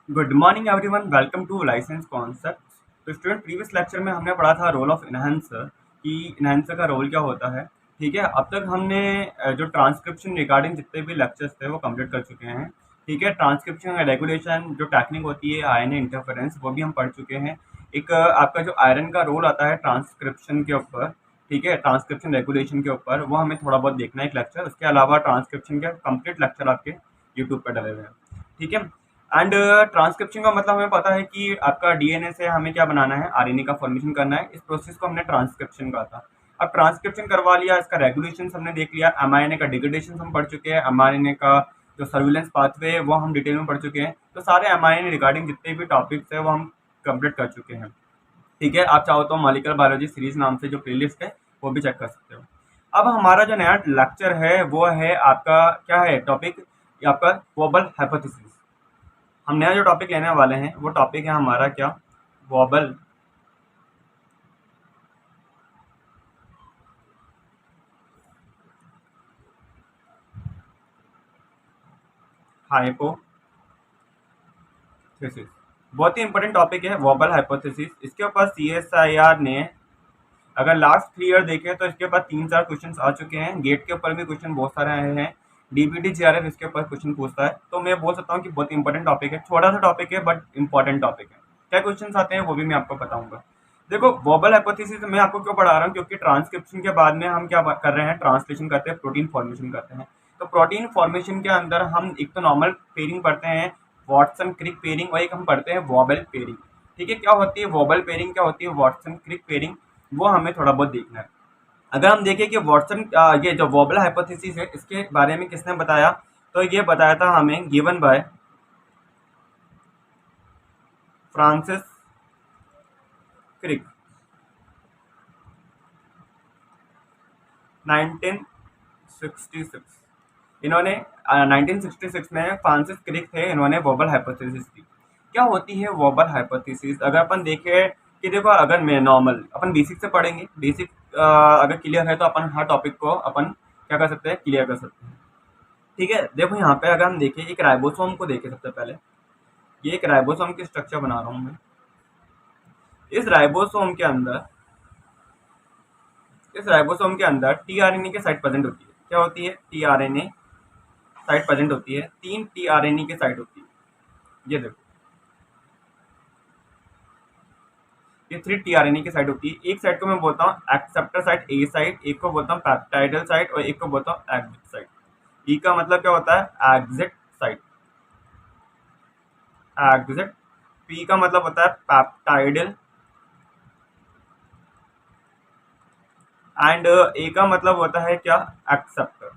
Good morning everyone, welcome to licence concept. तो student, previous lecture में हमने पढ़ा था रोल ऑफ इनहेंसर कि इनहेंसर का रोल क्या होता है। ठीक है, अब तक हमने जो ट्रांसक्रिप्शन रिगार्डिंग जितने भी लेक्चर्स थे वो कंप्लीट कर चुके हैं। ठीक है, ट्रांसक्रिप्शन रेगुलेशन जो टेक्निक होती है आरएनए इंटरफेरेंस वो भी हम पढ़ चुके हैं। एक आपका जो आयरन का रोल आता है ट्रांसक्रिप्शन के ऊपर, ठीक है, ट्रांसक्रिप्शन रेगुलेशन के ऊपर, वो हमें थोड़ा बहुत देखना है एक लेक्चर। उसके अलावा ट्रांसक्रिप्शन के कंप्लीट लेक्चर आपके यूट्यूब पर डले हुए हैं। ठीक है, एंड ट्रांसक्रिप्शन का मतलब हमें पता है कि आपका डीएनए से हमें क्या बनाना है, आरएनए का फॉर्मेशन करना है। इस प्रोसेस को हमने ट्रांसक्रिप्शन कहा था। अब ट्रांसक्रिप्शन करवा लिया, इसका रेगुलेशन हमने देख लिया, एमआरएनए का डिग्रेडेशन हम पढ़ चुके हैं, एमआरएनए का जो सर्विलेंस पाथवे है वो हम डिटेल में पढ़ चुके हैं। तो सारे एमआरएनए रिगार्डिंग जितने भी टॉपिक्स है वो हम कंप्लीट कर चुके हैं। ठीक है, आप चाहो तो मॉलिक्यूलर बायोलॉजी सीरीज नाम से जो प्लेलिस्ट है वो भी चेक कर सकते हो। अब हमारा जो नया लेक्चर है वो है आपका क्या है टॉपिक, आपका वोबल हाइपोथेसिस। हम नया जो टॉपिक लेने वाले हैं वो टॉपिक है हमारा क्या, वॉबल हाइपोथेसिस। बहुत ही इंपॉर्टेंट टॉपिक है वॉबल हाइपोथेसिस। इसके ऊपर सीएसआईआर ने अगर लास्ट 3 ईयर देखें तो इसके ऊपर 3-4 क्वेश्चन आ चुके हैं। गेट के ऊपर भी क्वेश्चन बहुत सारे आए हैं। डीबीटी जीआरएफ इसके ऊपर क्वेश्चन पूछता है। तो मैं बोल सकता हूँ कि बहुत इंपॉर्टेंट टॉपिक है, छोटा सा टॉपिक है बट इंपॉर्टेंट टॉपिक है। क्या क्वेश्चन आते हैं वो भी मैं आपको बताऊंगा। देखो, वोबल हाइपोथेसिस मैं आपको क्यों पढ़ा रहा हूँ, क्योंकि ट्रांसक्रिप्शन के बाद में हम क्या कर रहे हैं, ट्रांसलेशन करते हैं, प्रोटीन फॉर्मेशन करते हैं। तो प्रोटीन फॉर्मेशन के अंदर हम एक तो नॉर्मल पेयरिंग पढ़ते हैं, वॉटसन क्रिक पेयरिंग, और एक हम पढ़ते हैं वॉबल पेयरिंग। ठीक है, क्या होती है वॉबल पेयरिंग, क्या होती है वॉटसन क्रिक पेयरिंग, वो हमें थोड़ा बहुत देखना है। अगर हम देखें कि वॉटसन ये जो वॉबल हाइपोथेसिस है इसके बारे में किसने बताया, तो ये बताया था हमें गिवन बाय फ्रांसिस क्रिक 1966। इन्होंने 1966 में फ्रांसिस क्रिक थे, इन्होंने वॉबल हाइपोथेसिस दी। क्या होती है वॉबल हाइपोथेसिस, अगर अपन देखें कि देखो, अगर मैं नॉर्मल अपन बेसिक से पढ़ेंगे, बेसिक अगर क्लियर है तो अपन हर टॉपिक को अपन क्या कर सकते हैं, क्लियर कर सकते हैं। ठीक है, देखो यहाँ पे अगर हम देखें एक राइबोसोम को देखें सबसे पहले। ये एक राइबोसोम की स्ट्रक्चर बना रहा हूँ मैं। इस राइबोसोम के अंदर इस राइबोसोम के अंदर टीआरएनए की साइट प्रेजेंट होती है। क्या होती है, टीआरएनए साइट प्रेजेंट होती है। 3 टीआरएनए की साइट होती है। ये देखो, ये 3 टीआरएनए की साइट होती है। एक साइट को मैं बोलता हूँ एक्सेप्टर साइट ए साइट, एक को बोलता हूँ पेप्टाइडल साइट, और एक को बोलता हूँ एग्जिट साइट। ई का मतलब क्या होता है, एग्जिट साइट, एग्जिट। पी का मतलब होता है पेप्टाइडल, एंड ए का मतलब होता है क्या, एक्सेप्टर।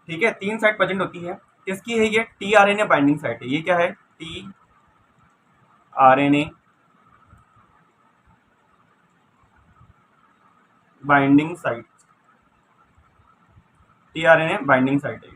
ठीक है, 3 साइट प्रेजेंट होती है। किसकी है ये, टीआरएनए बाइंडिंग साइट है। ये क्या है, tRNA binding site, tRNA binding site है।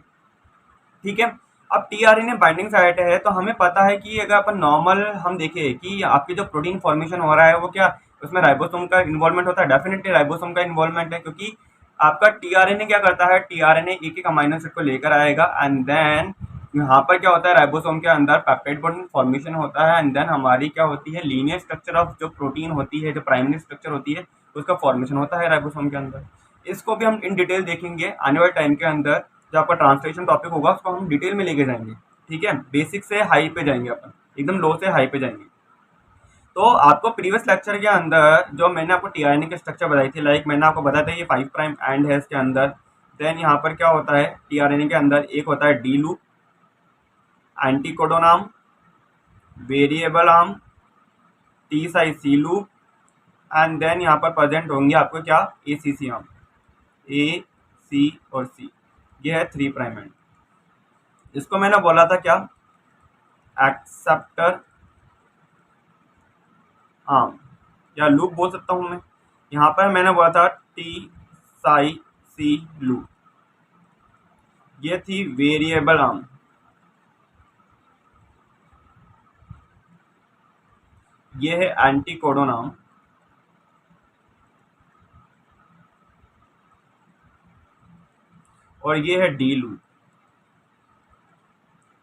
ठीक है, अब टीआरएनए बाइंडिंग साइट है तो हमें पता है कि अगर अपन नॉर्मल हम देखें कि आपकी जो प्रोटीन फॉर्मेशन हो रहा है वो क्या, उसमें राइबोसोम का इन्वॉल्वमेंट होता है। डेफिनेटली राइबोसोम का इन्वॉल्वमेंट है, क्योंकि आपका टीआरएनए क्या करता है, टीआरएनए एक एक अमीनो एसिड को लेकर आएगा, एंड देन यहाँ पर क्या होता है, राइबोसोम के अंदर पेप्टाइड बॉन्ड फॉर्मेशन होता है, एंड देन हमारी क्या होती है, लीनियर स्ट्रक्चर ऑफ जो प्रोटीन होती है, जो प्राइमरी स्ट्रक्चर होती है, उसका फॉर्मेशन होता है राइबोसोम के अंदर। इसको भी हम इन डिटेल देखेंगे आने वाले टाइम के अंदर। जो आपका ट्रांसलेशन टॉपिक होगा उसको हम डिटेल में लेके जाएंगे। ठीक है, बेसिक से हाई पे जाएंगे अपन, एकदम लो से हाई पे जाएंगे। तो आपको प्रीवियस लेक्चर के अंदर जो मैंने आपको टीआरएनए की स्ट्रक्चर बताई थी, लाइक मैंने आपको बताया था ये 5 प्राइम एंड है इसके अंदर। देन यहाँ पर क्या होता है, टीआरएनए के अंदर एक होता है D loop, anticodon arm, variable arm, T psi C loop, and then यहाँ पर प्रेजेंट होंगे आपको क्या, ए सी सी आर्म, ए सी और सी। ये है 3 प्राइम एंड। इसको मैंने बोला था क्या, एक्सेप्टर आर्म या लूप बोल सकता हूँ मैं। यहाँ पर मैंने बोला था टी साई सी लूप। ये थी वेरिएबल आर्म, ये है एंटीकोडोन आर्म, और ये है डी लूप।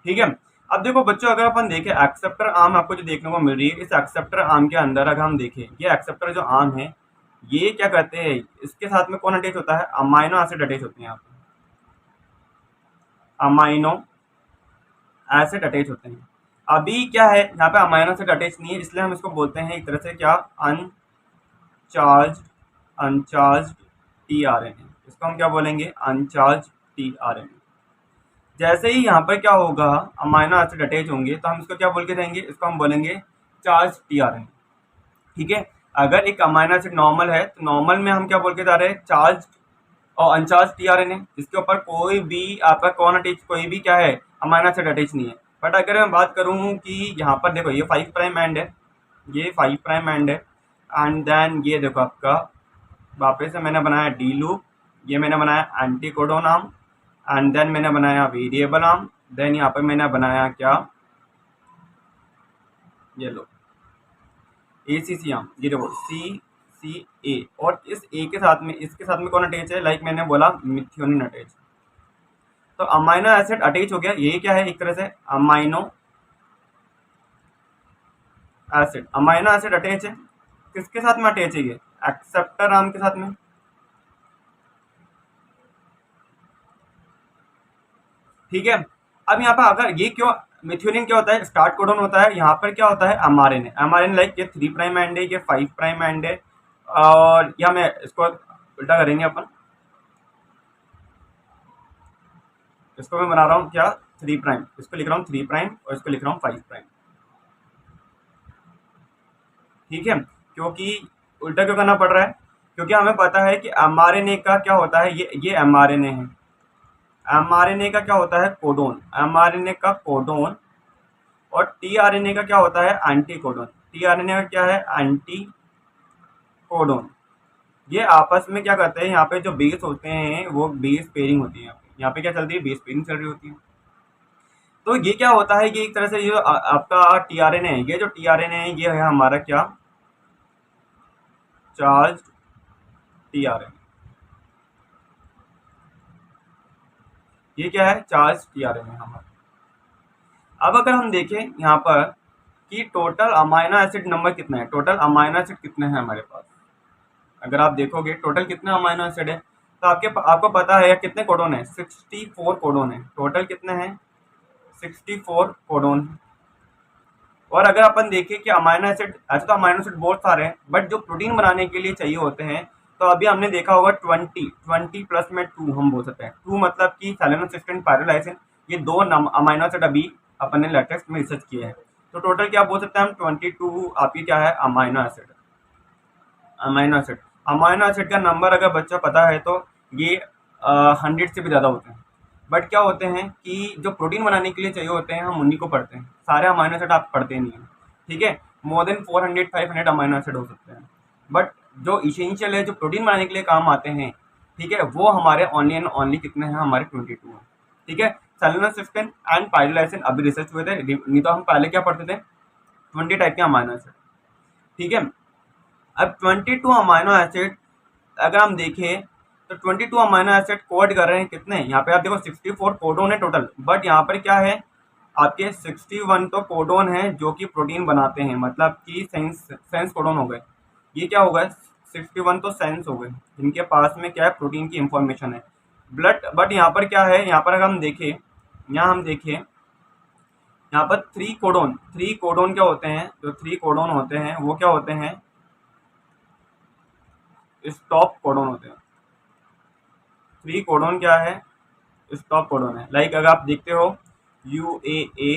ठीक है। अब देखो बच्चों, अगर अपन देखें एक्सेप्टर आर्म आपको जो देखने को मिल रही है, इस एक्सेप्टर आर्म के अंदर अगर हम देखें, ये एक्सेप्टर जो आर्म है, ये क्या करते हैं, इसके साथ में कौन अटैच होता है, अमाइनो एसिड अटैच होते हैं यहाँ पे, अमाइनो एसिड अटैच होते हैं। अभी क्या है यहाँ पे अमाइनो एसिड अटैच नहीं है, इसलिए हम इसको बोलते हैं एक तरह से क्या, अनचार्ज, अनचार्ज टीआरएनए। इसको हम क्या बोलेंगे, अनचार्ज टीआरएनए। जैसे ही यहाँ पर क्या होगा, अमाइनो एसिड अटैच होंगे, तो हम इसको क्या बोल के देंगे, इसको हम बोलेंगे चार्ज टीआरएनए। ठीक है। अगर एक अमाइनो एसिड नॉर्मल है, तो नॉर्मल में हम क्या बोल के जा रहे हैं, चार्ज और अनचार्ज टीआरएनए, जिसके ऊपर कोई भी आपका कौन अटैच, कोई भी क्या है, अमाइनो एसिड अटैच नहीं है। बट अगर मैं बात करूँ कि यहाँ पर देखो, ये 5 प्राइम एंड है, ये 5 प्राइम एंड है, एंड देन ये देखो आपका वापस से मैंने बनाया डी लूप, ये मैंने बनाया anticodon arm, and then मैंने बनाया वेरिएबल आर्म, देन यहाँ पर मैंने बनाया क्या, ये लो ACC आर्म, ये देखो CCA, और इस ए के साथ में, इसके साथ में कौन अटैच है, लाइक मैंने बोला मिथ्योनिन अटैच। तो अमाइनो एसिड अटैच हो गया, ये क्या है, एक तरह से amino acid, amino acid attach है, किसके साथ में अटैच है, ये एक्सेप्टर आर्म के साथ में। ठीक है। अब यहाँ पर अगर ये क्यों, मिथ्योनिन क्या होता है, स्टार्ट कोडोन होता है, यहाँ पर क्या होता है, एमआरएनए, एमआरएनए लाइक ये 3 प्राइम एंड है, ये 5 प्राइम एंड है, और या मैं इसको उल्टा करेंगे अपन, इसको मैं बना रहा हूँ क्या, 3 प्राइम, इसको लिख रहा हूँ 3 प्राइम, और इसको लिख रहा हूँ 5 प्राइम। ठीक है। क्योंकि उल्टा क्यों करना पड़ रहा है, क्योंकि हमें पता है कि एमआरएनए का क्या होता है, ये एमआरएनए है, एमआरएनए का क्या होता है, कोडोन, एमआरएनए का कोडोन, और टीआरएनए का क्या होता है, एंटी कोडोन, टीआरएनए का क्या है, एंटी कोडोन। ये आपस में क्या करते हैं, यहाँ पे जो बेस होते हैं वो बेस पेयरिंग होती है, यहाँ पे क्या चल रही है, बेस पेयरिंग चल रही होती है। तो ये क्या होता है कि एक तरह से ये आपका टीआरएनए है, ये जो टीआरएनए है, ये है हमारा क्या, चार्ज टीआरएनए, ये क्या है, चार्ज टीआरएनए हमारा। अब अगर हम देखें यहाँ पर कि टोटल अमाइनो एसिड नंबर कितना है, टोटल अमाइनो एसिड कितने हैं हमारे पास, अगर आप देखोगे टोटल कितने अमाइनो एसिड है, तो आपको पता है कितने कोडोन है, 64 कोडोन है, टोटल कितने हैं, 64 कोडोन है। और अगर अपन देखें कि अमाइनो एसिड, ऐसे तो अमाइनो एसिड बहुत सारे हैं, बट जो प्रोटीन बनाने के लिए चाहिए होते हैं, तो अभी हमने देखा होगा 20 प्लस में 2 हम बोल सकते हैं, 2 मतलब कि सेलेनोसिस्टीन, पायरोलाइसिन, ये 2 अमाइनो एसिड अभी अपन ने लेटेस्ट में रिसर्च किया है। तो टोटल क्या बोल सकते हैं हम, 22 आपकी क्या है, amino acid, amino acid, amino acid का नंबर अगर बच्चा पता है तो ये 100 से भी ज़्यादा होते हैं। बट क्या होते हैं कि जो प्रोटीन बनाने के लिए चाहिए होते हैं, हम उन्हीं को पढ़ते हैं, सारे अमाइनो एसिड आप पढ़ते नहीं हैं। ठीक है। मोर देन 400-500 अमाइनो एसिड हो सकते हैं, बट जो इसेंशियल है, जो प्रोटीन बनाने के लिए काम आते हैं, ठीक है, वो हमारे ओनली एंड ओनली कितने हैं, हमारे 22 हैं। ठीक है। सेलेनोसिस्टीन एंड पायरोलाइसिन अभी रिसर्च हुए थे, नहीं तो हम पहले क्या पढ़ते थे, 20 टाइप के अमाइनो एसिड। ठीक है। अब 22 अमाइनो एसिड अगर हम देखें, तो 22 अमाइनो एसिड कोड कर रहे हैं कितने, यहाँ पे आप देखो 64 कोडोन है टोटल, बट यहाँ पर क्या है, आपके 61 तो कोडोन है जो कि प्रोटीन बनाते हैं, मतलब कि सेंस कोडोन हो गए, ये क्या हो गए, 61 तो सेंस हो गए, जिनके पास में क्या है, प्रोटीन की इंफॉर्मेशन है। बट यहाँ पर क्या है, यहाँ पर अगर हम देखें, यहाँ पर 3 कोडोन क्या होते हैं, जो 3 कोडोन होते हैं वो क्या होते हैं, स्टॉप कोडोन होते हैं। 3 कोडोन क्या है, स्टॉप कोडोन है, लाइक अगर आप देखते हो UAA,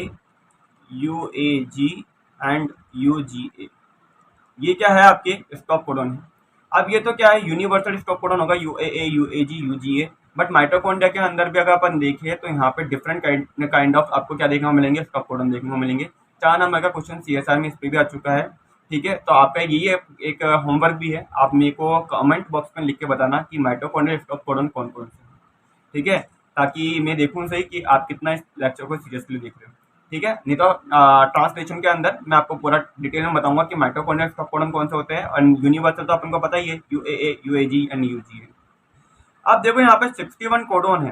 UAG एंड UGA, ये क्या है, आपके स्टॉप कोडोन है। अब ये तो क्या है, यूनिवर्सल स्टॉप कोडोन होगा, UAA, UAG, UGA, but mitochondria के अंदर भी अगर अपन देखें तो यहाँ पे डिफरेंट काइंड ऑफ आपको क्या देखने को मिलेंगे, स्टॉप कोडोन देखने को मिलेंगे। 4 नंबर का क्वेश्चन CSR में इस पर भी आ चुका है। ठीक है। तो आपका ये एक होमवर्क भी है, आप मेरे को कमेंट बॉक्स में लिख के बताना कि माइटोकॉन्ड्रियल स्टॉप कोडोन कौन कौन से हैं। ठीक है। ताकि मैं देखूँ सही कि आप कितना इस लेक्चर को सीरियसली देख रहे हो। ठीक है। नहीं तो ट्रांसलेशन के अंदर मैं आपको पूरा डिटेल में बताऊंगा कि माइटोकॉन्ड्रियल स्टॉप कोडोन कौन से होते हैं, और यूनिवर्सल तो अपन को पता ही है, UAA, UAG एंड UGA। अब देखो यहाँ पे 61 कोडोन है।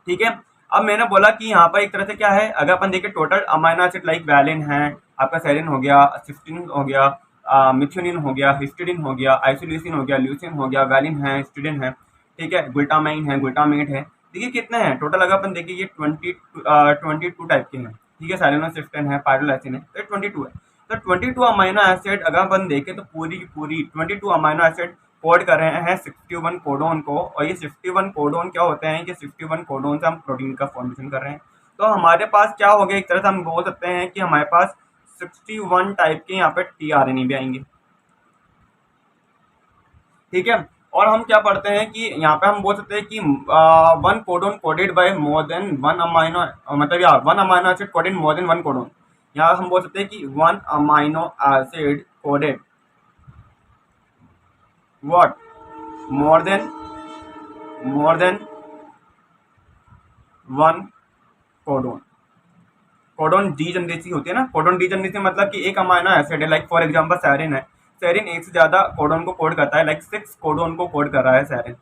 ठीक है। अब मैंने बोला कि यहाँ पर एक तरह से क्या है, अगर अपन देखें total amino acid like valine है, आपका सेरिन हो गया, सिस्टीन हो गया, मिथ्योनिन हो गया, हिस्टिडिन हो गया, आइसोल्यूसिन हो गया, ल्यूसिन हो गया, वैलिन है, हिस्टिडिन है, ठीक है, ग्लूटामाइन है, ग्लूटामेट है। देखिए कितने हैं टोटल, अगर अपन देखिए ये 22 टाइप के हैं, ठीक है, साइलोनोसिस्टेन है, पायरोलैसिन है, तो 22 है। तो 22 अमाइनो एसिड अगर अपन देखें तो पूरी की पूरी 22 अमाइनो एसिड कोड कर रहे हैं 61 कोडोन को, और ये 61 कोडोन क्या होते हैं कि 61 कोडोन से हम प्रोटीन का फॉर्मेशन कर रहे हैं। तो हमारे पास क्या हो गया, एक तरह से हम बोल सकते हैं कि हमारे पास 61 टाइप के यहाँ पे टीआरएनए भी आएंगे, ठीक है। और हम क्या पढ़ते हैं कि यहाँ पे हम बोल सकते हैं कि one codon coded by more than one amino, मतलब यार one amino acid coded more than one codon. यहाँ हम बोल सकते हैं कि one amino acid coded what more than one codon. Codon degeneracy होती है ना, कोडोन डीजनरेसी मतलब कि एक अमाइनो एसिड है, लाइक फॉर एग्जांपल सेरिन है, सेरिन एक से ज्यादा कोडोन को कोड करता है, लाइक 6 कोडोन को कोड कर रहा है सेरिन,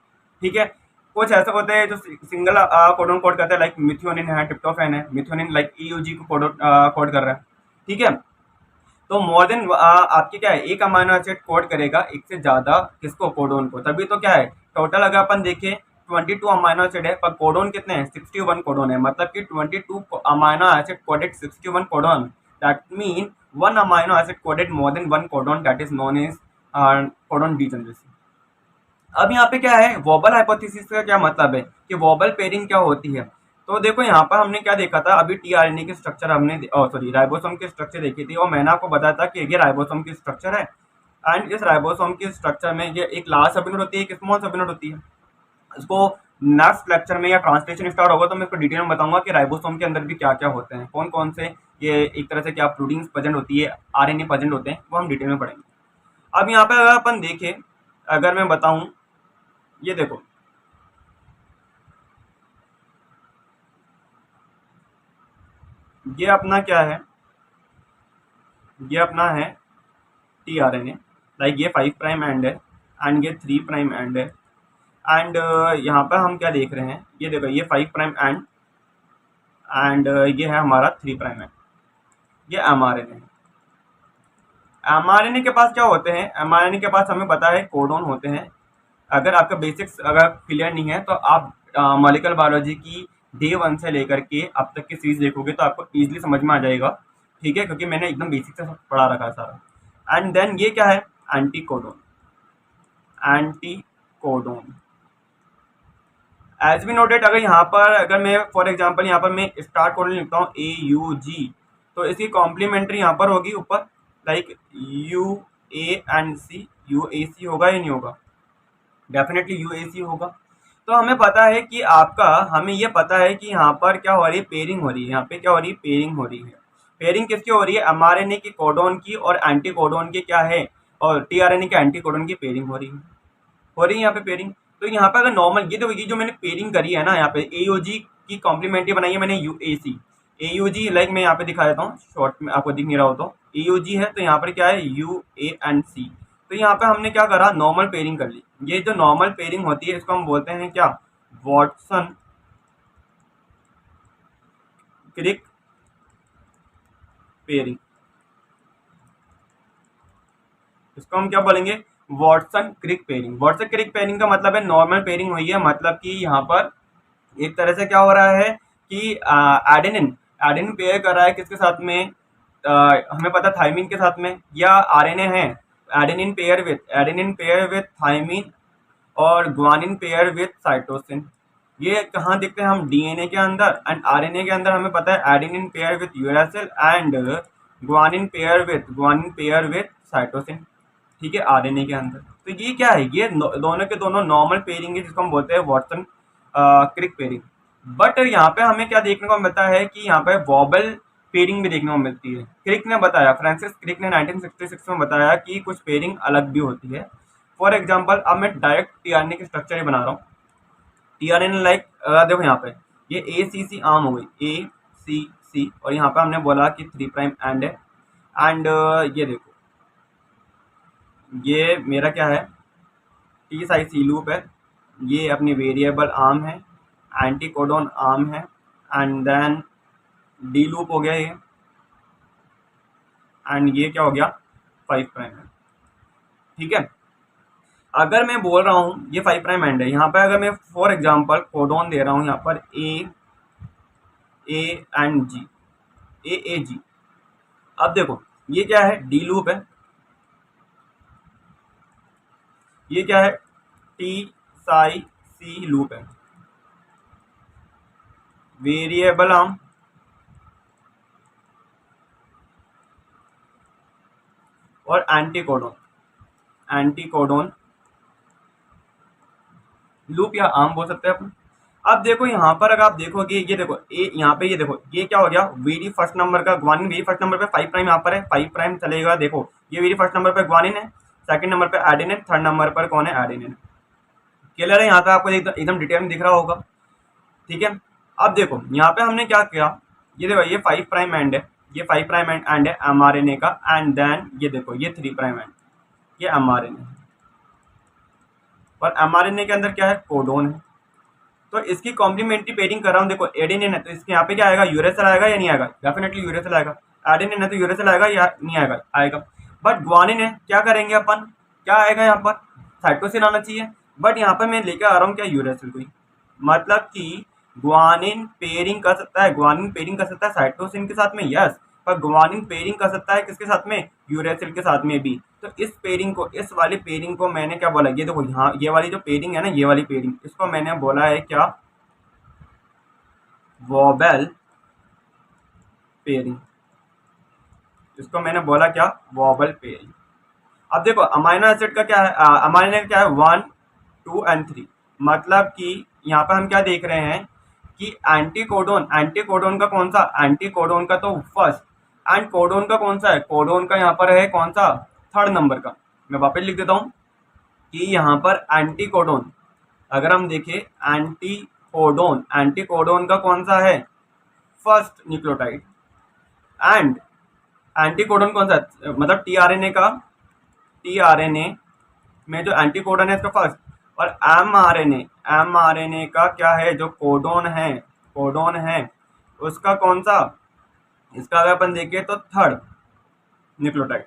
ठीक है। कुछ ऐसे होते हैं जो सिंगल कोडोन कोड करते हैं, लाइक मिथ्योनिन है, ट्रिप्टोफैन है, मिथ्योनिन लाइक ईयूजी को कोड कर रहा है, ठीक है। तो मोर देन आपके क्या है, एक अमाइनो एसिड कोड करेगा एक से ज्यादा किसको, कोडोन को, तभी तो क्या है टोटल अगर अपन देखें 22 अमाइनो एसिड है, पर कोडोन कितने हैं, 61 कोडोन है, मतलब कि 22 amino acid coded 61 codon, that mean one amino acid coded more than one codon, that is known as codon degeneracy. अब यहाँ पे क्या है, वोबल हाइपोथेसिस का क्या मतलब है कि वोबल पेयरिंग क्या होती है। तो देखो यहाँ पर हमने क्या देखा था, अभी टीआरएनए की स्ट्रक्चर हमने सॉरी राइबोसोम की स्ट्रक्चर देखी थी, और मैंने आपको बताया था कि ये राइबोसोम की स्ट्रक्चर है, एंड इस राइबोसोम की स्ट्रक्चर में ये एक लार्ज सब यूनिट होती है, एक स्मॉल सब यूनिट होती है। इसको नेक्स्ट लेक्चर में या ट्रांसलेशन स्टार्ट होगा तो मैं इसको डिटेल में बताऊंगा कि राइबोसोम के अंदर भी क्या क्या होते हैं, कौन कौन से ये एक तरह से क्या प्रोटीन्स प्रेजेंट होती है, आरएनए प्रेजेंट होते हैं, वो हम डिटेल में पढ़ेंगे। अब यहाँ पे अगर अपन देखें, अगर मैं बताऊं, ये देखो ये अपना क्या है, ये अपना है टीआरएनए, लाइक ये 5 प्राइम एंड है, एंड ये 3 प्राइम एंड है, एंड यहाँ पर हम क्या देख रहे हैं, ये देखो ये 5 प्राइम एंड ये है हमारा 3 प्राइम एंड, ये एमआरएनए है। एमआरएनए के पास क्या होते हैं, एमआरएनए के पास हमें पता है कोडोन होते हैं। अगर आपका बेसिक्स अगर क्लियर नहीं है तो आप मॉलिक्यूलर बायोलॉजी की डे 1 से लेकर के अब तक की सीरीज देखोगे तो आपको इजीली समझ में आ जाएगा, ठीक है, क्योंकि मैंने एकदम बेसिक से पढ़ा रखा है सारा। एंड देन ये क्या है, anticodon, anticodon as be noted. अगर यहाँ पर अगर मैं फॉर एग्जांपल यहाँ पर मैं स्टार्ट कोडोन लिखता हूँ AUG, तो इसकी कॉम्प्लीमेंट्री यहाँ पर होगी ऊपर, लाइक UANC, UAC होगा या नहीं होगा, डेफिनेटली यूएसी होगा। तो हमें पता है कि आपका, हमें ये पता है कि यहाँ पर क्या हो रही है, पेयरिंग हो रही है, यहाँ पे क्या हो रही है, पेयरिंग हो रही है। पेयरिंग किसकी हो रही है, एमआरएनए की कोडोन की और एंटी कोडोन की क्या है, और टीआरएनए के एंटी कोडोन की पेयरिंग हो रही है यहाँ पे पेयरिंग। तो यहाँ पे अगर नॉर्मल ये देखो, ये जो मैंने पेयरिंग करी है ना, यहाँ पे एओजी की कॉम्प्लीमेंट्री बनाई है मैंने यूएसी, एयूजी लाइक मैं यहाँ पे दिखा देता हूँ शॉर्ट में, आपको दिख नहीं रहा हो तो एयूजी है, तो यहाँ पर क्या है UANC। तो यहाँ पे हमने क्या करा, नॉर्मल पेयरिंग कर ली। ये जो नॉर्मल पेयरिंग होती है इसको हम बोलते हैं क्या, वॉटसन क्रिक पेयरिंग। इसको हम क्या बोलेंगे, वॉटसन क्रिक पेयरिंग। वॉटसन क्रिक पेयरिंग का मतलब है नॉर्मल पेयरिंग हुई है, मतलब कि यहाँ पर एक तरह से क्या हो रहा है कि एडेनिन एडेनिन पेयर कर रहा है किसके साथ में, हमें पता थाइमिन के साथ में, या आरएनए है एडेनिन पेयर विथ थाइमिन, और ग्वानिन पेयर विथ साइटोसिन। ये कहाँ दिखते हैं, हम डीएनए के अंदर, एंड आरएनए के अंदर हमें पता है adenine pair with uracil and guanine pair with cytosine, ठीक है, आरएनए के अंदर। तो ये क्या है, ये दोनों के दोनों नॉर्मल पेयरिंग है जिसको हम बोलते हैं वॉटसन क्रिक पेयरिंग। बट यहाँ पे हमें क्या देखने को मिलता है कि यहाँ पे वॉबल पेयरिंग भी देखने को मिलती है। क्रिक ने बताया, फ्रांसिस क्रिक ने 1966 में बताया कि कुछ पेयरिंग अलग भी होती है। फॉर एग्जाम्पल अब मैं डायरेक्ट टीआरएनए की स्ट्रक्चर ही बना रहा हूँ। टीआरएनए लाइक देखो यहाँ पे ये ACC आर्म हो गई, ACC, और यहाँ पे हमने बोला कि 3 प्राइम एंड है, एंड ये देखो ये मेरा क्या है, टी साइड सी लूप है, ये अपनी वेरिएबल आर्म है, एंटी कोडोन आर्म है, एंड देन डी लूप हो गया ये, एंड ये क्या हो गया 5 प्राइम है। ठीक है, अगर मैं बोल रहा हूँ ये 5 प्राइम एंड है, यहाँ पे अगर मैं फॉर एग्जांपल कोडोन दे रहा हूँ यहाँ पर ए एंड जी, ए जी। अब देखो ये क्या है, डी लूप है, ये क्या है, टी साई सी लूप है, वेरिएबल आर्म और एंटी कोडोन लूप या आर्म बोल सकते हैं अपन। अब देखो यहाँ पर अगर आप देखोगे, ये देखो ए यहाँ पे, ये देखो ये क्या हो गया, वीडी फर्स्ट नंबर का ग्वानिन, वीडी फर्स्ट नंबर पे 5 प्राइम यहाँ पर है, 5 प्राइम चलेगा। देखो ये वीडी फर्स्ट नंबर पे ग्वानिन है, सेकंड नंबर पे एडेनिन, थर्ड नंबर पर कौन है, एडेनिन। क्लियर है, यहाँ पे आपको एकदम डिटेल में दिख रहा होगा। ठीक है, अब देखो यहाँ पे हमने क्या किया, ये देखो ये 5 प्राइम एंड है, ये 5 प्राइम एंड है एमआरएनए का, एंड देन ये देखो ये 3 प्राइम एंड, ये एमआरएनए, और एमआरएनए के अंदर क्या है, कोडोन है। तो इसकी कॉम्प्लीमेंट्री पेयरिंग कर रहा हूँ। देखो एडेनिन है तो इसके यहाँ पे क्या आएगा, यूरेसिल आएगा या नहीं आएगा, डेफिनेटली यूरेसिल आएगा। एडेनिन है तो यूरेसिल आएगा या नहीं आएगा, आएगा। बट ग्वानिन है, क्या करेंगे अपन, क्या आएगा यहाँ पर, साइटोसिन आना चाहिए। बट यहाँ पर मैं लेकर आ रहा हूँ क्या, यूरेसिल को ही। मतलब कि ग्वानिन पेयरिंग कर सकता है, ग्वानिन पेयरिंग कर सकता है साइटोसिन के साथ में, यस, पर ग्वानिन पेयरिंग कर सकता है किसके साथ में, यूरेसिल के साथ में भी। तो इस पेयरिंग को, इस वाली पेयरिंग को मैंने क्या बोला, ये देखो यहाँ ये वाली जो पेयरिंग है ना, ये वाली पेयरिंग, इसको मैंने बोला है क्या, वॉबेल पेयरिंग। इसको मैंने बोला क्या, वॉबल पेयरिंग। अब देखो अमाइनो एसिड का क्या है, अमाइनो एसिड क्या है, 1 2 एंड 3। मतलब कि यहाँ पर हम क्या देख रहे हैं कि एंटीकोडोन का कौन सा, एंटीकोडोन का तो फर्स्ट, एंड कोडोन का कौन सा है, कोडोन का यहाँ पर है कौन सा, थर्ड नंबर का। मैं वापस लिख देता हूँ कि यहाँ पर एंटीकोडोन, अगर हम देखें एंटीकोडोन का कौन सा है, फर्स्ट न्यूक्लियोटाइड, एंड एंटीकोडोन कौन सा, मतलब टीआरएनए में जो एंटीकोडोन है इसका फर्स्ट, और एमआरएनए का क्या है, जो कोडोन है उसका कौन सा, इसका अगर अपन देखें तो थर्ड न्यूक्लियोटाइड।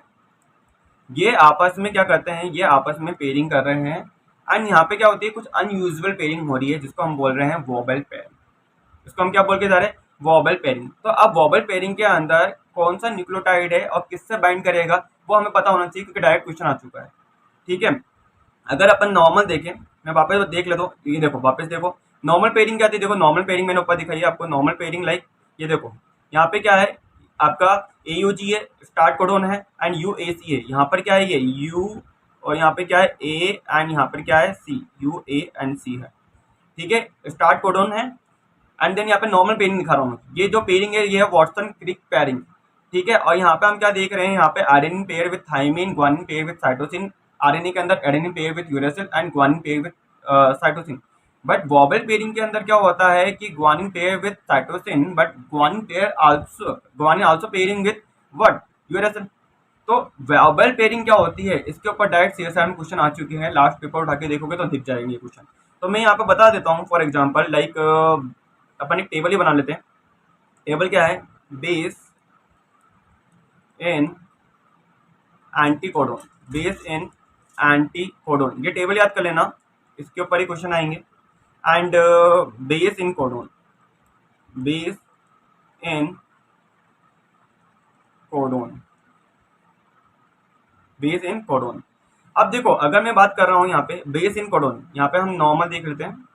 ये आपस में क्या करते हैं, ये आपस में पेयरिंग कर रहे हैं, एंड यहाँ पे क्या होती है, कुछ अनयूजुअल पेयरिंग हो रही है जिसको हम बोल रहे हैं वोबल पेयरिंग। इसको हम क्या बोल के जा रहे हैं, वोबल पेयरिंग। तो अब वोबल पेयरिंग के अंदर कौन सा न्यूक्लियोटाइड है और किससे बाइंड करेगा वो हमें पता होना चाहिए, क्योंकि डायरेक्ट क्वेश्चन आ चुका है। ठीक है, अगर अपन नॉर्मल देखें, मैं वापस देख लेता हूँ, ये देखो वापस देखो नॉर्मल पेयरिंग क्या थी। देखो नॉर्मल पेयरिंग मैंने ऊपर दिखाई है आपको, नॉर्मल पेयरिंग लाइक ये देखो यहाँ पे क्या है आपका, AUG है, स्टार्ट कोडोन है, एंड UAC है। यहाँ पर क्या है, ये U, और यहाँ पे क्या है A, एंड यहाँ पर क्या है C, UANC है। ठीक है, स्टार्ट कोडोन है, एंड देन यहाँ पे नॉर्मल पेयरिंग दिखा रहा हूँ। ये जो पेयरिंग है ये है वाटसन क्रिक पेयरिंग। ठीक है, और यहाँ पे हम क्या देख रहे हैं, यहाँ पे adenine pair with thymine, guanine pair with cytosine, RNA के अंदर adenine pair with uracil and guanine pair with cytosine. But vowel pairing के अंदर क्या होता है कि guanine pair with cytosine, but guanine also pairing with what, uracil. तो vowel pairing क्या होती है, इसके ऊपर डायरेक्ट CSIR में क्वेश्चन आ चुके हैं, लास्ट पेपर उठा के देखोगे तो दिख जाएंगे क्वेश्चन। तो मैं यहाँ पे बता देता हूँ, फॉर एग्जाम्पल लाइक अपन एक टेबल ही बना लेते हैं। टेबल क्या है, base in anticodon, base in anticodon, ये टेबल याद कर लेना, इसके ऊपर ही क्वेश्चन आएंगे। And base in codon, base in codon, base in codon. अब देखो अगर मैं बात कर रहा हूँ यहाँ पे बेस इन कोडोन, यहाँ पे हम नॉर्मल देख लेते हैं।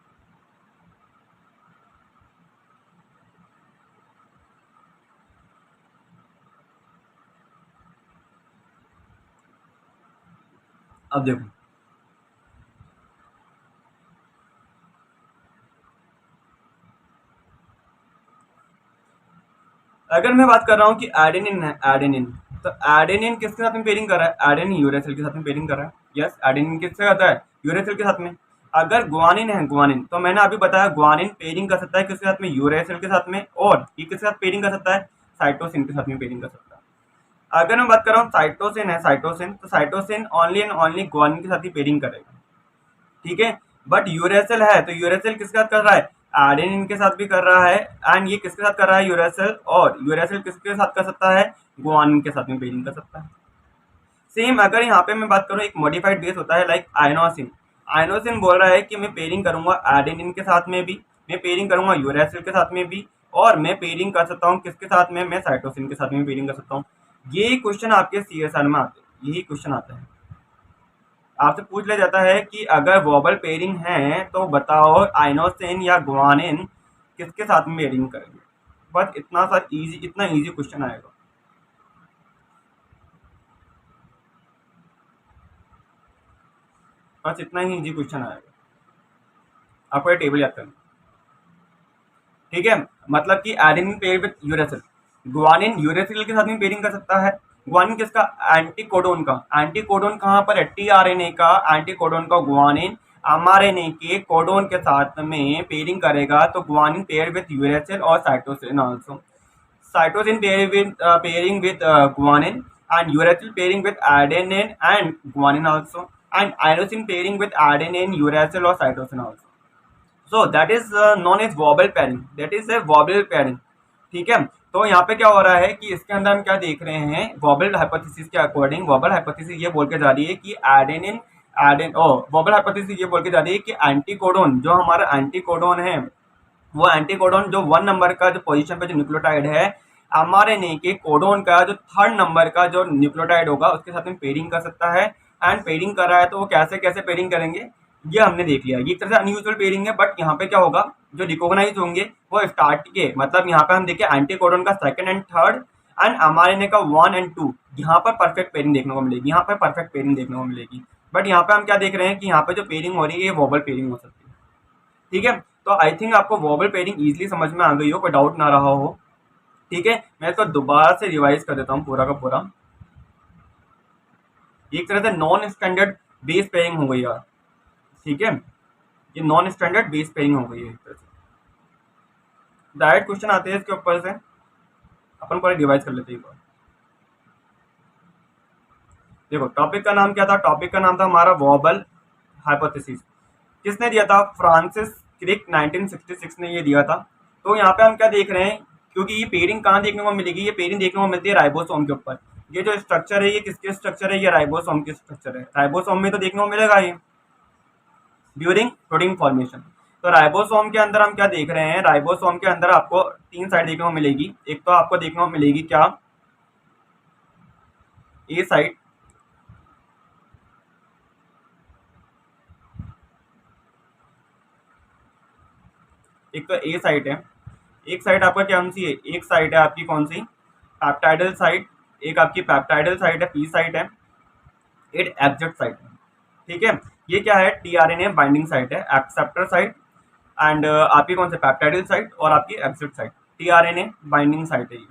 अब देखो अगर मैं बात कर रहा हूँ कि एडेनिन है, एडेनिन, तो एडेनिन किसके साथ में पेयरिंग कर रहा है, एडेनिन यूरेसिल के साथ में पेयरिंग कर रहा है। यस, एडेनिन किससे आता है, यूरेसिल के साथ में। अगर ग्वानिन है, ग्वानिन, तो मैंने अभी बताया ग्वानिन पेयरिंग कर सकता है किसके साथ में, यूरेसिल के साथ में, और ये किसके साथ पेयरिंग कर सकता है, साइटोसिन के साथ में पेयरिंग कर सकता है। अगर मैं बात कर रहा हूँ साइटोसिन है, साइटोसिन, तो cytosine only and only guanine के साथ ही पेयरिंग करेगा। ठीक है, बट यूरेसिल है तो यूरेसिल किसके साथ कर रहा है, एडेनिन के साथ भी कर रहा है, एंड ये किसके साथ कर रहा है, यूरेसिल, और यूरेसिल किसके साथ कर सकता है, गुआनिन के साथ में पेयरिंग कर सकता है। सेम अगर यहाँ पे मैं बात करूँ, एक मॉडिफाइड बेस होता है लाइक आइनोसिन। आइनोसिन बोल रहा है कि मैं पेयरिंग करूंगा एडेनिन के साथ में भी, मैं पेयरिंग करूंगा यूरेसिल के साथ में भी, और मैं पेयरिंग कर सकता हूँ किसके साथ में, मैं साइटोसिन के साथ में पेयरिंग कर सकता हूँ। ये क्वेश्चन आपके सीएसआर में आते हैं, यही क्वेश्चन आता है, आपसे पूछ लिया जाता है कि अगर वोबल पेयरिंग है तो बताओ आइनोसिन या गुआनिन किसके साथ में पेयरिंग करेंगे। बस इतना सा इजी, इतना इजी क्वेश्चन आएगा। बस इतना ही इजी क्वेश्चन आएगा, आपको ये टेबल याद करना, ठीक है। मतलब कि adenine pair with uracil, guanine uracil के साथ में पेयरिंग कर सकता है। गुआनिन किसका, एंटीकोडोन का। एंटीकोडोन कहाँ पर है, टीआरएनए का एंटीकोडोन का गुआनिन एमआरएनए के कोडोन के साथ में पेयरिंग करेगा, तो गुआनिन पेयर विद यूरेसिल और cytosine also. Cytosine pairing with guanine, and uracil pairing with adenine and guanine also, and inosine pairing with adenine, uracil or cytosine also. So that is known as wobble pairing. That is a wobble pairing. ठीक है। तो यहाँ पे क्या हो रहा है कि इसके अंदर हम क्या देख रहे हैं, वॉबल हाइपोथेसिस के अकॉर्डिंग, वॉबल हाइपोथेसिस ये बोल के जा रही है कि एडेनिन वॉबल हाइपोथेसिस ये बोल के जा रही है कि एंटीकोडोन, जो हमारा एंटीकोडोन है, वो एंटीकोडोन जो 1 नंबर का जो पोजीशन पे जो न्यूक्लियोटाइड है, एमआरएनए के कोडोन का जो 3rd नंबर का जो न्यूक्लियोटाइड होगा उसके साथ में पेयरिंग कर सकता है। एंड पेयरिंग कर रहा है तो वो कैसे कैसे पेयरिंग करेंगे ये हमने देख लिया। ये एक तरह से अनयूजुअल पेयरिंग है, बट यहाँ पे क्या होगा, जो रिकॉग्नाइज होंगे वो स्टार्ट के, मतलब यहाँ पे हम देखें एंटीकोडोन का 2nd and 3rd, and mRNA का 1 एंड 2, यहाँ पर परफेक्ट पेयरिंग देखने को मिलेगी, यहाँ पर परफेक्ट पेयरिंग देखने को मिलेगी। बट यहाँ पे हम क्या देख रहे हैं कि यहाँ पे जो पेयरिंग हो रही है ये वोबल पेयरिंग हो सकती है, ठीक है। तो आई थिंक आपको वोबल पेयरिंग इजीली समझ में आ गई हो, कोई डाउट ना रहा हो, ठीक है। मैं इसको दोबारा से रिवाइज कर देता हूँ पूरा का पूरा। एक तरह से नॉन स्टैंडर्ड बेस पेयरिंग हो गई यार, ठीक है, ये नॉन स्टैंडर्ड बेस पेयरिंग हो गई है एक तरह से। डायरेक्ट क्वेश्चन आते हैं इसके ऊपर से, अपन पूरा रिवाइज कर लेते हैं एक बार। देखो टॉपिक का नाम क्या था, टॉपिक का नाम था हमारा वॉबल हाइपोथेसिस। किसने दिया था, फ्रांसिस क्रिक 1966 ने ये दिया था। तो यहाँ पे हम क्या देख रहे हैं, क्योंकि ये पेयरिंग कहाँ देखने को मिलेगी, ये पेयरिंग देखने को मिलती है राइबोसोम के ऊपर। ये जो स्ट्रक्चर है ये किसके स्ट्रक्चर है, ये राइबोसोम के स्ट्रक्चर है। राइबोसोम में तो देखने को मिलेगा ये ड्यूरिंग प्रोटीन फॉर्मेशन। तो राइबोसोम के अंदर हम क्या देख रहे हैं, राइबोसोम के अंदर आपको 3 साइड देखने को मिलेगी। एक तो आपको देखने को मिलेगी क्या, ए साइड, एक तो ए साइड है, एक साइड आपका कौन सी है, एक साइड है आपकी कौन सी, पेप्टाइडल साइड, एक आपकी पेप्टाइडल साइड है, पी साइड है, एक एग्जिट साइड है, ठीक है। ये क्या है, टीआरएनए बाइंडिंग साइट है, एक्सेप्टर साइट, एंड आपकी कौन से पेप्टाइडल साइट और आपकी exit site, tRNA binding site है ये,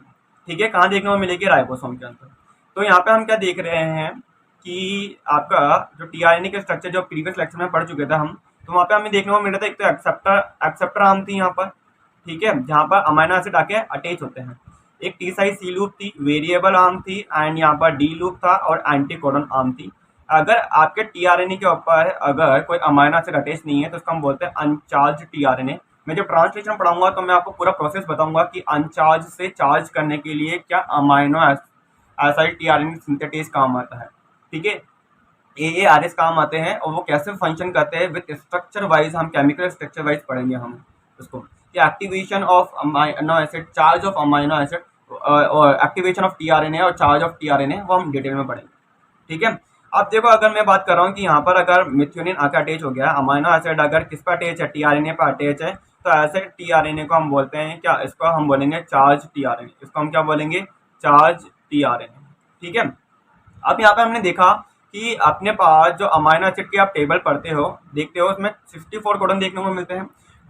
ठीक है। कहाँ देखने को मिलेगी, राइबोसोम के अंदर। तो यहाँ पे हम क्या देख रहे हैं कि आपका जो टीआरएनए के स्ट्रक्चर जो प्रीवियस लेक्चर में पढ़ चुके थे हम, तो वहाँ पे हमें देखने को मिल रहा था एक तो एक्सेप्टर आर्म थी यहाँ पर, ठीक है, जहाँ पर अमाइनो एसिड आके अटैच होते हैं। एक टी साइज सी लूप थी, वेरिएबल आर्म थी, एंड यहाँ पर डी लूप था और एंटीकोडन आर्म थी। अगर आपके टीआरएनए के ऊपर अगर कोई अमाइनो एसिड अटैच नहीं है तो इसको हम बोलते हैं अनचार्ज टीआरएनए। मैं जब ट्रांसलेशन पढ़ाऊंगा तो मैं आपको पूरा प्रोसेस बताऊंगा कि अनचार्ज से चार्ज करने के लिए क्या अमाइनो एसिड टीआरएनए सिंथेटेज काम आता है, ठीक है। AARS काम आते हैं और वो कैसे फंक्शन करते हैं विद स्ट्रक्चर वाइज, हम केमिकल स्ट्रक्चर वाइज पढ़ेंगे हम उसको, कि activation of amino acid, charge of amino acid और एक्टिवेशन ऑफ टीआरएनए और चार्ज ऑफ टीआरएनए, वो हम डिटेल में पढ़ेंगे, ठीक है। अब देखो अगर मैं बात कर रहा हूँ कि यहाँ पर अगर मिथ्योनिन आकर अटैच हो गया, अमाइनो एसिड अगर किस पर अटैच है, टीआरएनए पर अटैच है, तो ऐसे टीआरएनए को हम बोलते हैं क्या, इसको हम बोलेंगे चार्ज टीआरएनए, इसको हम क्या बोलेंगे, चार्ज टीआरएनए, ठीक है। अब यहाँ पे हमने देखा कि अपने पास जो अमाइनो एसिड की आप टेबल पढ़ते हो, देखते हो, उसमें 64 कोडन देखने को मिलते हैं।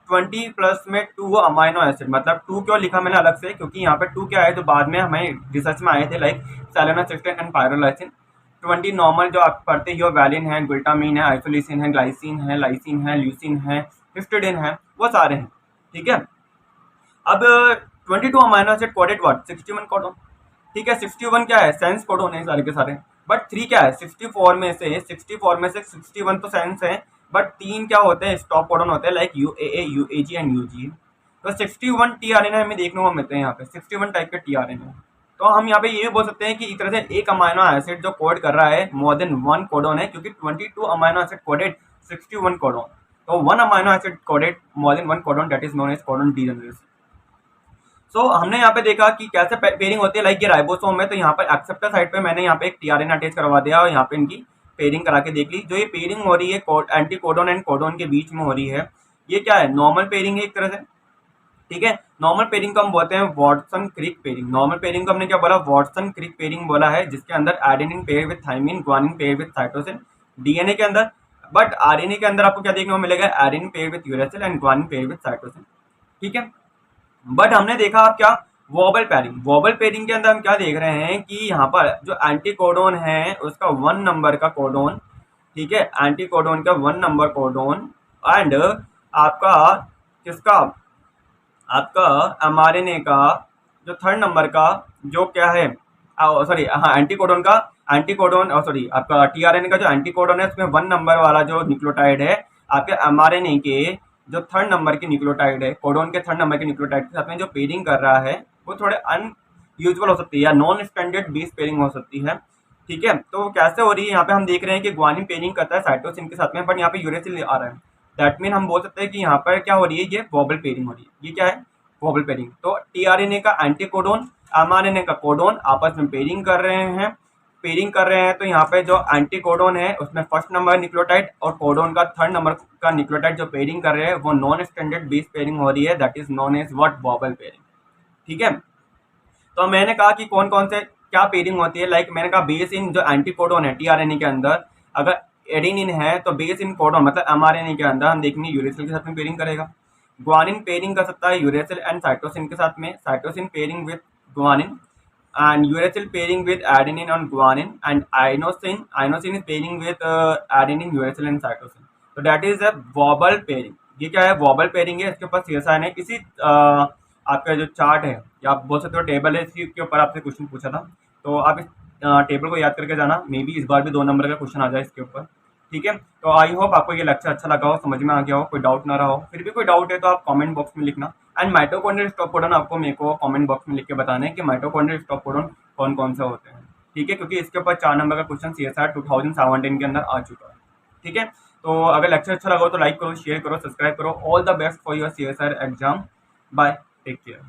20 प्लस में 2 अमाइनो एसिड, मतलब 2 क्यों लिखा मैंने अलग से, क्योंकि यहाँ पे 2 क्या है जो बाद में हमें रिसर्च में आए थे, लाइक सेलेनोसिस्टीन एंड पायरोलाइसिन। 20 नॉर्मल जो आप पढ़ते हो, वैलिन है, ग्लूटामीन है, आइसोलिसिन है, ग्लाइसिन है, लाइसिन है, ल्यूसिन है, हिस्टिडिन है, वो सारे हैं, ठीक है। अब 22 amino acid coded what, 61 codon, ठीक है। 61 क्या है, सेंस कोडन है सारे के सारे, बट 3 क्या है, 64 में से 61 तो सेंस है, बट 3 क्या होते हैं स्टॉप कोडन होते हैं, like UAA, UAG and UGA। तो 61 टीआरएनए हमें देखने को मिलते हैं यहाँ पे, 61 टाइप के टीआरएनए। तो हम यहाँ पे ये बोल सकते हैं कि एक तरह से एक अमाइनो एसिड जो कोड कर रहा है मोर देन 1 कोडोन है, क्योंकि 22 अमाइनो एसिड कोडेड 61 कोडोन। तो 1 amino acid coded more than 1 codon, that is known as codon degeneracy. So हमने यहाँ पे देखा कि कैसे पेयरिंग होती है, लाइक ये राइबोसोम है, तो यहाँ पर एक्सेप्टर साइड पे मैंने यहाँ पे एक टीआरएनए अटैच करवा दिया और यहाँ पे इनकी पेयरिंग करा के देख ली। जो ये पेयरिंग हो रही है एंटी कोडोन एंड कोडोन के बीच में हो रही है, ये क्या है, नॉर्मल पेयरिंग है एक तरह से। ठीक है, नॉर्मल पेयरिंग को हम बोलते हैं वॉटसन क्रिक पेयरिंग। नॉर्मल पेयरिंग को हमने क्या बोला, वॉटसन क्रिक पेयरिंग बोला है, जिसके अंदर adenine pair with thymine, guanine pair with cytosine DNA के अंदर। बट आरएनए के अंदर आपको क्या देखने को मिलेगा, adenine pair with uracil and guanine pair with cytosine. ठीक है, बट हमने देखा आप क्या, वोबल पेयरिंग। वोबल पेयरिंग के अंदर हम क्या देख रहे हैं कि यहाँ पर जो एंटी कोडोन है उसका 1 नंबर का कोडोन, ठीक है, एंटी कोडोन का 1 नंबर कोडोन, एंड आपका किसका, आपका एमआरएनए का जो 3rd नंबर का जो क्या है, सॉरी हाँ एंटी कोडोन का, एंटी कोडोन सॉरी आपका टीआरएनए का जो एंटी कोडोन है उसमें 1 नंबर वाला जो न्यूक्लियोटाइड है आपके एमआरएनए के जो 3rd नंबर की न्यूक्लियोटाइड है, कोडोन के 3rd नंबर के न्यूक्लियोटाइड के साथ में जो पेयरिंग कर रहा है वो थोड़े अनयूजुअल हो सकती है या नॉन स्टैंडर्ड बेस पेयरिंग हो सकती है। ठीक है, तो कैसे हो रही है, यहाँ पे हम देख रहे हैं कि ग्वानिन पेयरिंग करता है साइटोसिन के साथ में, बट यहाँ पे यूरेसिल आ रहा है। दैट मीन हम बोल सकते हैं कि यहाँ पर क्या हो रही है, ये वोबल पेयरिंग हो रही है। ये क्या है, वोबल पेयरिंग। तो टीआरएनए का एंटी कोडोन, एमआरएनए का कोडोन आपस में पेयरिंग कर रहे हैं, पेयरिंग कर रहे हैं। तो यहाँ पे जो एंटी कोडोन है उसमें 1st नंबर न्यूक्लियोटाइड और कोडोन का 3rd नंबर का न्यूक्लियोटाइड जो पेयरिंग कर रहे हैं वो नॉन स्टैंडर्ड बेस पेयरिंग हो रही है, that is known as what, wobble pairing. ठीक है, तो मैंने कहा कि कौन कौन से क्या पेयरिंग होती है, लाइक मैंने कहा बेस इन जो एंटी कोडोन है टीआरएनए के अंदर, अगर एडेनिन है तो बेस इन कोडोन मतलब एमआरएनए के अंदर हम देखेंगे यूरेसिल के साथ में पेयरिंग करेगा। ग्वानिन पेयरिंग कर सकता है यूरेसिल एंड साइटोसिन के साथ में, cytosine pairing with guanine and uracil pairing with adenine and guanine, and inosine is pairing with adenine, uracil and cytosine. So that is a wobble pairing। ये क्या है, vowel pairing है। इसके ऊपर CSI ने किसी आपका जो चार्ट है या आप बोल सकते हो टेबल है, इसके ऊपर आपसे क्वेश्चन पूछा था, तो आप इस टेबल को याद करके जाना, मे बी इस बार भी 2 नंबर का क्वेश्चन आ जाए इसके ऊपर। ठीक है, तो आई होप आपको ये लेक्चर अच्छा लगा हो, समझ में आ गया हो, कोई डाउट ना रहा हो। फिर भी कोई डाउट है तो आप कमेंट बॉक्स में लिखना। एंड माइटोकॉन्ड्रियल स्टॉप कोडन आपको मेरे को कमेंट बॉक्स में लिख के बताना है कि माइटोकॉन्ड्रियल स्टॉप कोडन कौन कौन से होते हैं। ठीक है, क्योंकि इसके ऊपर 4 नंबर का क्वेश्चन CSR 2017 के अंदर आ चुका है। ठीक है, तो अगर लेक्चर अच्छा लगा हो तो लाइक करो, शेयर करो, सब्सक्राइब करो। All the best for your CSR exam. Bye, take care.